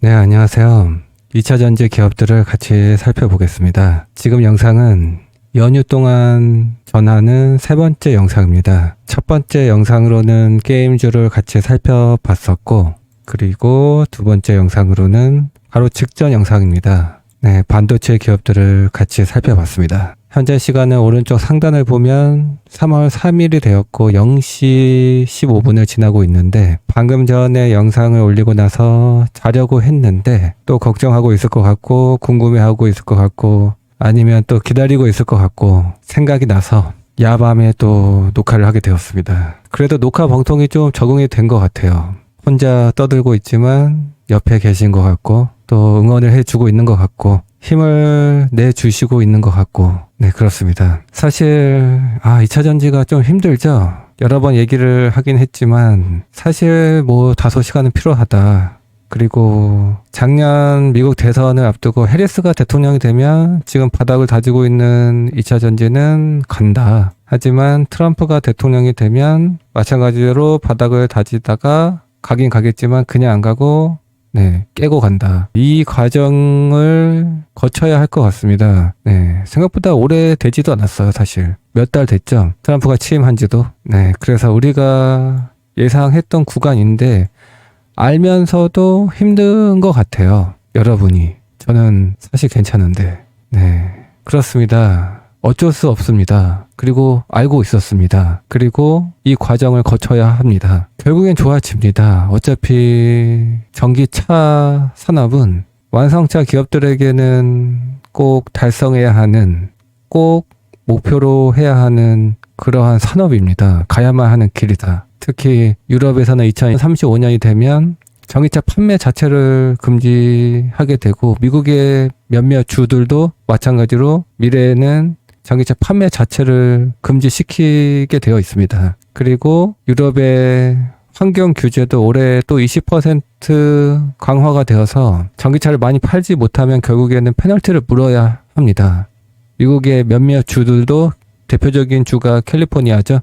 네, 안녕하세요. 2차 전지 기업들을 같이 살펴보겠습니다. 지금 영상은 연휴 동안 전하는 세 번째 영상입니다. 첫 번째 영상으로는 게임주를 같이 살펴봤었고, 그리고 두 번째 영상으로는 바로 직전 영상입니다. 네, 반도체 기업들을 같이 살펴봤습니다. 현재 시간은 오른쪽 상단을 보면 3월 3일이 되었고 0시 15분을 지나고 있는데, 방금 전에 영상을 올리고 나서 자려고 했는데 또 걱정하고 있을 것 같고 궁금해하고 있을 것 같고 아니면 또 기다리고 있을 것 같고 생각이 나서 야밤에 또 녹화를 하게 되었습니다. 그래도 녹화 방송이 좀 적응이 된 것 같아요. 혼자 떠들고 있지만 옆에 계신 것 같고 또 응원을 해주고 있는 것 같고 힘을 내주시고 있는 것 같고, 네, 그렇습니다. 사실 2차 전지가 좀 힘들죠. 여러 번 얘기를 하긴 했지만 사실 다소 시간은 필요하다. 그리고 작년 미국 대선을 앞두고 해리스가 대통령이 되면 지금 바닥을 다지고 있는 2차 전지는 간다. 하지만 트럼프가 대통령이 되면 마찬가지로 바닥을 다지다가 가긴 가겠지만 그냥 안 가고 깨고 간다. 이 과정을 거쳐야 할 것 같습니다. 생각보다 오래 되지도 않았어요, 사실. 몇 달 됐죠. 트럼프가 취임한 지도. 그래서 우리가 예상했던 구간인데 알면서도 힘든 것 같아요. 여러분이. 저는 사실 괜찮은데. 그렇습니다. 어쩔 수 없습니다. 그리고 알고 있었습니다. 그리고 이 과정을 거쳐야 합니다. 결국엔 좋아집니다. 어차피 전기차 산업은 완성차 기업들에게는 꼭 달성해야 하는, 꼭 목표로 해야 하는 그러한 산업입니다. 가야만 하는 길이다. 특히 유럽에서는 2035년이 되면 전기차 판매 자체를 금지하게 되고 미국의 몇몇 주들도 마찬가지로 미래에는 전기차 판매 자체를 금지시키게 되어 있습니다. 그리고 유럽의 환경 규제도 올해 또 20% 강화가 되어서 전기차를 많이 팔지 못하면 결국에는 페널티를 물어야 합니다. 미국의 몇몇 주들도 대표적인 주가 캘리포니아죠.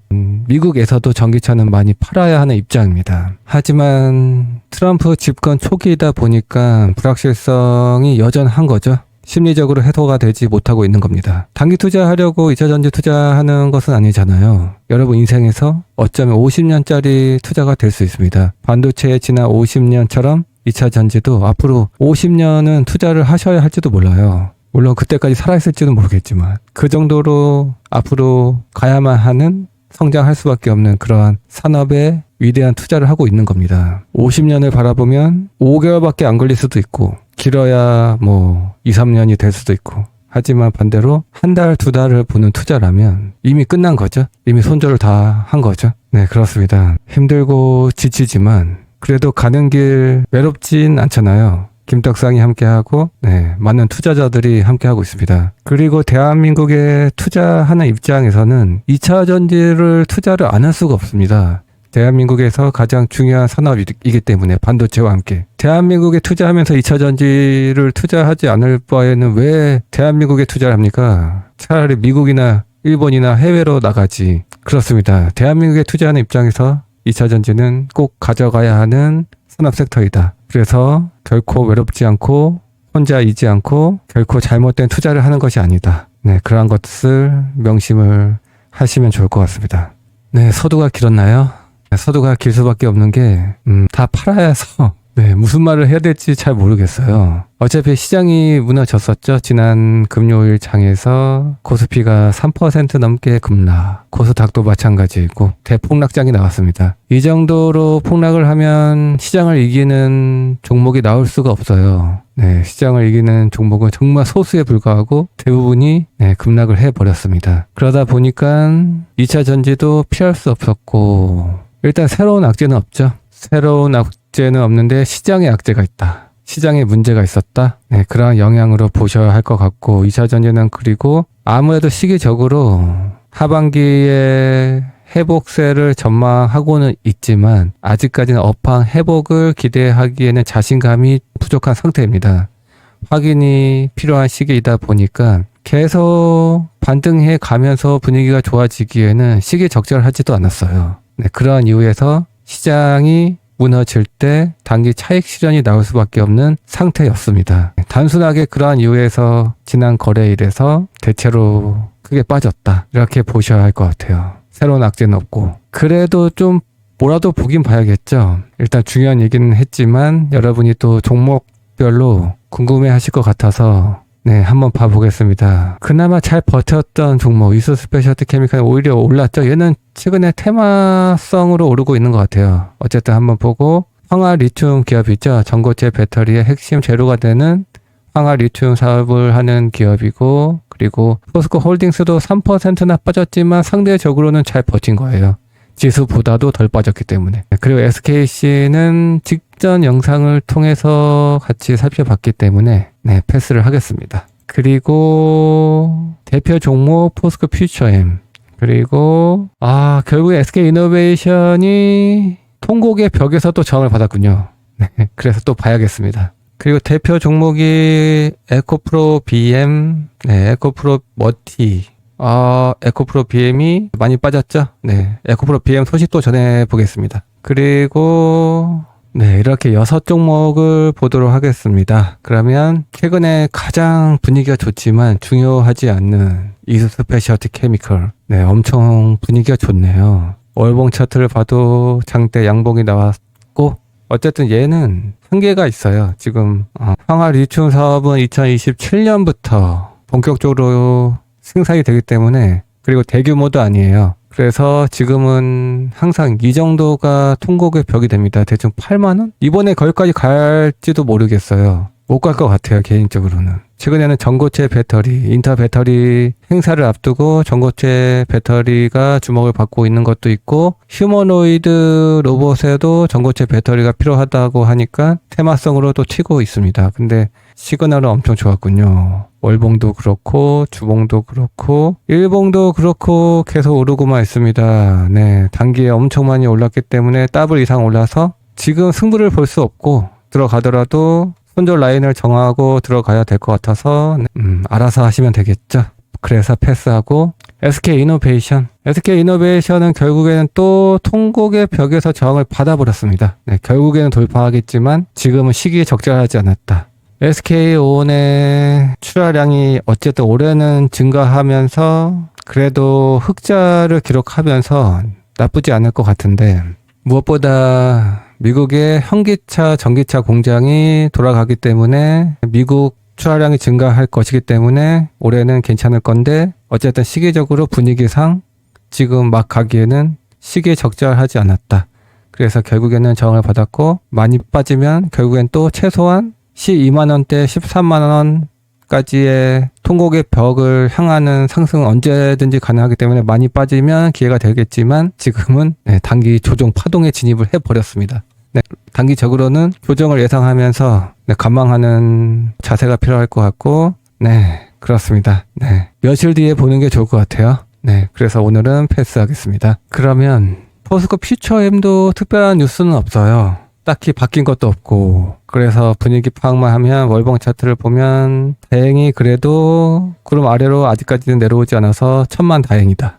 미국에서도 전기차는 많이 팔아야 하는 입장입니다. 하지만 트럼프 집권 초기이다 보니까 불확실성이 여전한 거죠. 심리적으로 해소가 되지 못하고 있는 겁니다. 단기 투자하려고 2차 전지 투자하는 것은 아니잖아요. 여러분 인생에서 어쩌면 50년짜리 투자가 될 수 있습니다. 반도체에 지난 50년처럼 2차 전지도 앞으로 50년은 투자를 하셔야 할지도 몰라요. 물론 그때까지 살아있을지는 모르겠지만 그 정도로 앞으로 가야만 하는, 성장할 수밖에 없는 그러한 산업에 위대한 투자를 하고 있는 겁니다. 50년을 바라보면 5개월밖에 안 걸릴 수도 있고 길어야 2, 3년이 될 수도 있고, 하지만 반대로 한 달, 두 달을 보는 투자라면 이미 끝난 거죠. 이미 손절을 다 한 거죠. 그렇습니다. 힘들고 지치지만 그래도 가는 길 외롭진 않잖아요. 김떡상이 함께하고 많은 투자자들이 함께하고 있습니다. 그리고 대한민국에 투자하는 입장에서는 2차 전지를 투자를 안 할 수가 없습니다. 대한민국에서 가장 중요한 산업이기 때문에 반도체와 함께. 대한민국에 투자하면서 2차 전지를 투자하지 않을 바에는 왜 대한민국에 투자를 합니까? 차라리 미국이나 일본이나 해외로 나가지. 그렇습니다. 대한민국에 투자하는 입장에서 2차 전지는 꼭 가져가야 하는 산업 섹터이다. 그래서 결코 외롭지 않고 혼자이지 않고 결코 잘못된 투자를 하는 것이 아니다. 그러한 것을 명심을 하시면 좋을 것 같습니다. 서두가 길었나요? 서두가 길 수밖에 없는 게 다 팔아야 해서 무슨 말을 해야 될지 잘 모르겠어요. 어차피 시장이 무너졌었죠. 지난 금요일 장에서 코스피가 3% 넘게 급락, 코스닥도 마찬가지이고 대폭락장이 나왔습니다. 이 정도로 폭락을 하면 시장을 이기는 종목이 나올 수가 없어요. 시장을 이기는 종목은 정말 소수에 불과하고 대부분이 급락을 해버렸습니다. 그러다 보니까 2차 전지도 피할 수 없었고, 일단 새로운 악재는 없죠. 새로운 악재는 없는데 시장에 악재가 있다. 시장에 문제가 있었다. 그러한 영향으로 보셔야 할 것 같고, 2차 전지는 그리고 아무래도 시기적으로 하반기에 회복세를 전망하고는 있지만 아직까지는 업황 회복을 기대하기에는 자신감이 부족한 상태입니다. 확인이 필요한 시기이다 보니까 계속 반등해 가면서 분위기가 좋아지기에는 시기적절하지도 않았어요. 그러한 이유에서 시장이 무너질 때 단기 차익 실현이 나올 수밖에 없는 상태였습니다. 단순하게 그러한 이유에서 지난 거래일에서 대체로 크게 빠졌다. 이렇게 보셔야 할 것 같아요. 새로운 악재는 없고. 그래도 좀 뭐라도 보긴 봐야겠죠. 일단 중요한 얘기는 했지만 여러분이 또 종목별로 궁금해 하실 것 같아서 네, 한번 봐보겠습니다. 그나마 잘 버텼던 종목 이수 스페셜티 케미칼이 오히려 올랐죠. 얘는 최근에 테마성으로 오르고 있는 것 같아요. 어쨌든 한번 보고 황화 리튬 기업이죠. 전고체 배터리의 핵심 재료가 되는 황화 리튬 사업을 하는 기업이고, 그리고 포스코 홀딩스도 3%나 빠졌지만 상대적으로는 잘 버틴 거예요. 지수보다도 덜 빠졌기 때문에. 그리고 SKC는 직전 영상을 통해서 같이 살펴봤기 때문에 네, 패스를 하겠습니다. 그리고 대표 종목 포스코 퓨처엠, 그리고 결국에 SK이노베이션이 통곡의 벽에서 또 저항을 받았군요. 네, 그래서 또 봐야겠습니다. 그리고 대표 종목이 에코프로 BM, 네, 에코프로 머티. 에코프로 BM이 많이 빠졌죠? 네. 에코프로 BM 소식도 전해보겠습니다. 그리고, 네. 이렇게 6종목을 보도록 하겠습니다. 그러면, 최근에 가장 분위기가 좋지만 중요하지 않는 이수 스페셜티 케미컬. 네. 엄청 분위기가 좋네요. 월봉 차트를 봐도 장대 양봉이 나왔고, 어쨌든 얘는 한계가 있어요. 지금, 황화 리튬 사업은 2027년부터 본격적으로 생산이 되기 때문에, 그리고 대규모도 아니에요. 그래서 지금은 항상 이 정도가 통곡의 벽이 됩니다. 대충 8만원? 이번에 거기까지 갈지도 모르겠어요. 못 갈 것 같아요, 개인적으로는. 최근에는 전고체 배터리, 인터 배터리 행사를 앞두고 전고체 배터리가 주목을 받고 있는 것도 있고, 휴머노이드 로봇에도 전고체 배터리가 필요하다고 하니까 테마성으로 또 튀고 있습니다. 근데 시그널은 엄청 좋았군요. 월봉도 그렇고 주봉도 그렇고 일봉도 그렇고 계속 오르고만 있습니다. 네, 단기에 엄청 많이 올랐기 때문에 더블 이상 올라서 지금 승부를 볼 수 없고, 들어가더라도 손절 라인을 정하고 들어가야 될 것 같아서 알아서 하시면 되겠죠. 그래서 패스하고, SK이노베이션은 결국에는 또 통곡의 벽에서 저항을 받아버렸습니다. 네, 결국에는 돌파하겠지만 지금은 시기에 적절하지 않았다. SK온의 출하량이 어쨌든 올해는 증가하면서 그래도 흑자를 기록하면서 나쁘지 않을 것 같은데, 무엇보다 미국의 현기차, 전기차 공장이 돌아가기 때문에 미국 출하량이 증가할 것이기 때문에 올해는 괜찮을 건데, 어쨌든 시기적으로 분위기상 지금 막 가기에는 시기에 적절하지 않았다. 그래서 결국에는 저항을 받았고, 많이 빠지면 결국엔 또 최소한 12만원대 13만원까지의 통곡의 벽을 향하는 상승은 언제든지 가능하기 때문에 많이 빠지면 기회가 되겠지만, 지금은 단기 조정 파동에 진입을 해버렸습니다. 네, 단기적으로는 조정을 예상하면서 관망하는 자세가 필요할 것 같고, 네, 그렇습니다. 네, 며칠 뒤에 보는 게 좋을 것 같아요. 네, 그래서 오늘은 패스하겠습니다. 그러면 포스코 퓨처엠도 특별한 뉴스는 없어요. 딱히 바뀐 것도 없고, 그래서 분위기 파악만 하면 월봉 차트를 보면 다행히 그래도 구름 아래로 아직까지는 내려오지 않아서 천만다행이다.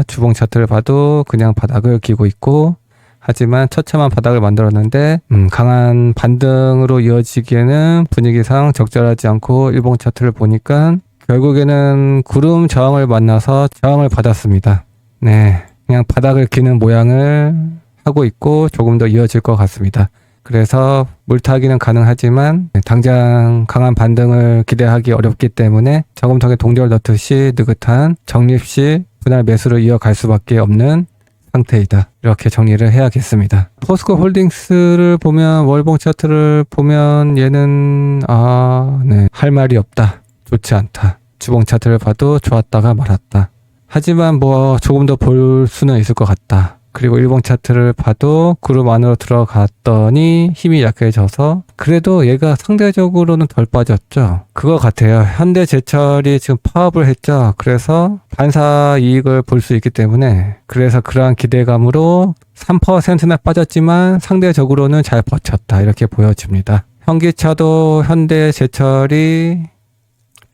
주봉 차트를 봐도 그냥 바닥을 기고 있고, 하지만 처참한 바닥을 만들었는데 강한 반등으로 이어지기에는 분위기상 적절하지 않고, 일봉 차트를 보니까 결국에는 구름 저항을 만나서 저항을 받았습니다. 네, 그냥 바닥을 기는 모양을 하고 있고 조금 더 이어질 것 같습니다. 그래서 물타기는 가능하지만 당장 강한 반등을 기대하기 어렵기 때문에 저금통에 동절 넣듯이 느긋한 적립시 분할 매수를 이어갈 수밖에 없는 상태이다. 이렇게 정리를 해야겠습니다. 포스코 홀딩스를 보면, 월봉 차트를 보면 얘는 할 말이 없다. 좋지 않다. 주봉 차트를 봐도 좋았다가 말았다. 하지만 조금 더 볼 수는 있을 것 같다. 그리고 일봉 차트를 봐도 그룹 안으로 들어갔더니 힘이 약해져서 그래도 얘가 상대적으로는 덜 빠졌죠. 그거 같아요. 현대제철이 지금 파업을 했죠. 그래서 반사 이익을 볼 수 있기 때문에, 그래서 그러한 기대감으로 3%나 빠졌지만 상대적으로는 잘 버텼다. 이렇게 보여집니다. 현기차도 현대제철이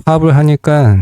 파업을 하니까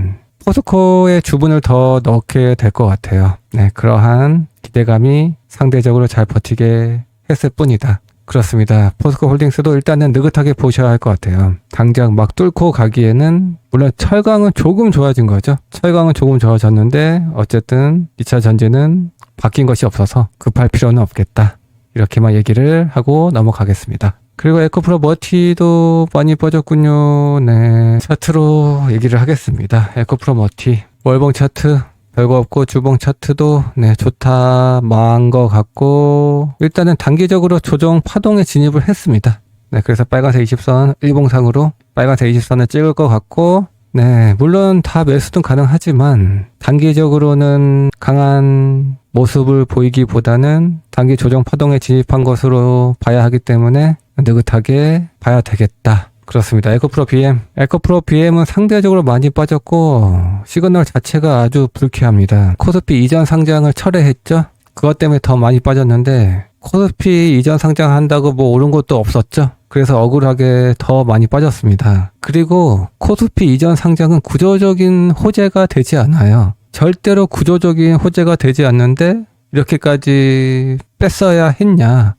포스코의 주분을 더 넣게 될 것 같아요. 네, 그러한 기대감이 상대적으로 잘 버티게 했을 뿐이다. 그렇습니다. 포스코 홀딩스도 일단은 느긋하게 보셔야 할 것 같아요. 당장 막 뚫고 가기에는 물론 철강은 조금 좋아진 거죠. 철강은 조금 좋아졌는데 어쨌든 2차 전지는 바뀐 것이 없어서 급할 필요는 없겠다. 이렇게만 얘기를 하고 넘어가겠습니다. 그리고 에코프로 머티도 많이 빠졌군요. 네, 차트로 얘기를 하겠습니다. 에코프로 머티 월봉 차트 별거 없고 주봉 차트도 네 좋다 망한 것 같고 일단은 단기적으로 조정 파동에 진입을 했습니다. 네, 그래서 빨간색 20선 일봉상으로 빨간색 20선을 찍을 것 같고 네, 물론 다 매수는 가능하지만 단기적으로는 강한 모습을 보이기보다는 단기 조정 파동에 진입한 것으로 봐야 하기 때문에 느긋하게 봐야 되겠다. 그렇습니다. 에코프로 BM은 상대적으로 많이 빠졌고 시그널 자체가 아주 불쾌합니다. 코스피 이전 상장을 철회했죠. 그것 때문에 더 많이 빠졌는데 코스피 이전 상장한다고 뭐 오른 것도 없었죠. 그래서 억울하게 더 많이 빠졌습니다. 그리고 코스피 이전 상장은 구조적인 호재가 되지 않아요. 절대로 구조적인 호재가 되지 않는데 이렇게까지 뺐어야 했냐,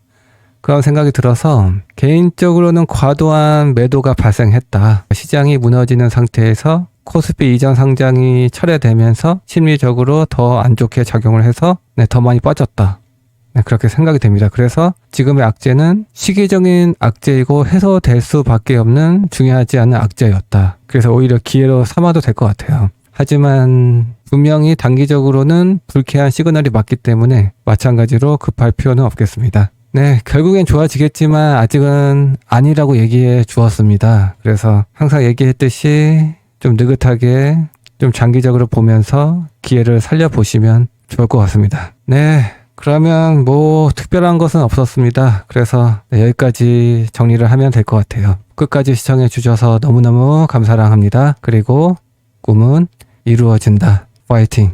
그런 생각이 들어서 개인적으로는 과도한 매도가 발생했다. 시장이 무너지는 상태에서 코스피 이전 상장이 철회되면서 심리적으로 더 안 좋게 작용을 해서 더 많이 빠졌다. 네, 그렇게 생각이 됩니다. 그래서 지금의 악재는 시기적인 악재이고 해소될 수밖에 없는 중요하지 않은 악재였다. 그래서 오히려 기회로 삼아도 될 것 같아요. 하지만 분명히 단기적으로는 불쾌한 시그널이 맞기 때문에 마찬가지로 급할 필요는 없겠습니다. 네, 결국엔 좋아지겠지만 아직은 아니라고 얘기해 주었습니다. 그래서 항상 얘기했듯이 좀 느긋하게 좀 장기적으로 보면서 기회를 살려보시면 좋을 것 같습니다. 네, 그러면 뭐 특별한 것은 없었습니다. 그래서 여기까지 정리를 하면 될 것 같아요. 끝까지 시청해 주셔서 너무너무 감사합니다. 그리고 꿈은 이루어진다. 파이팅!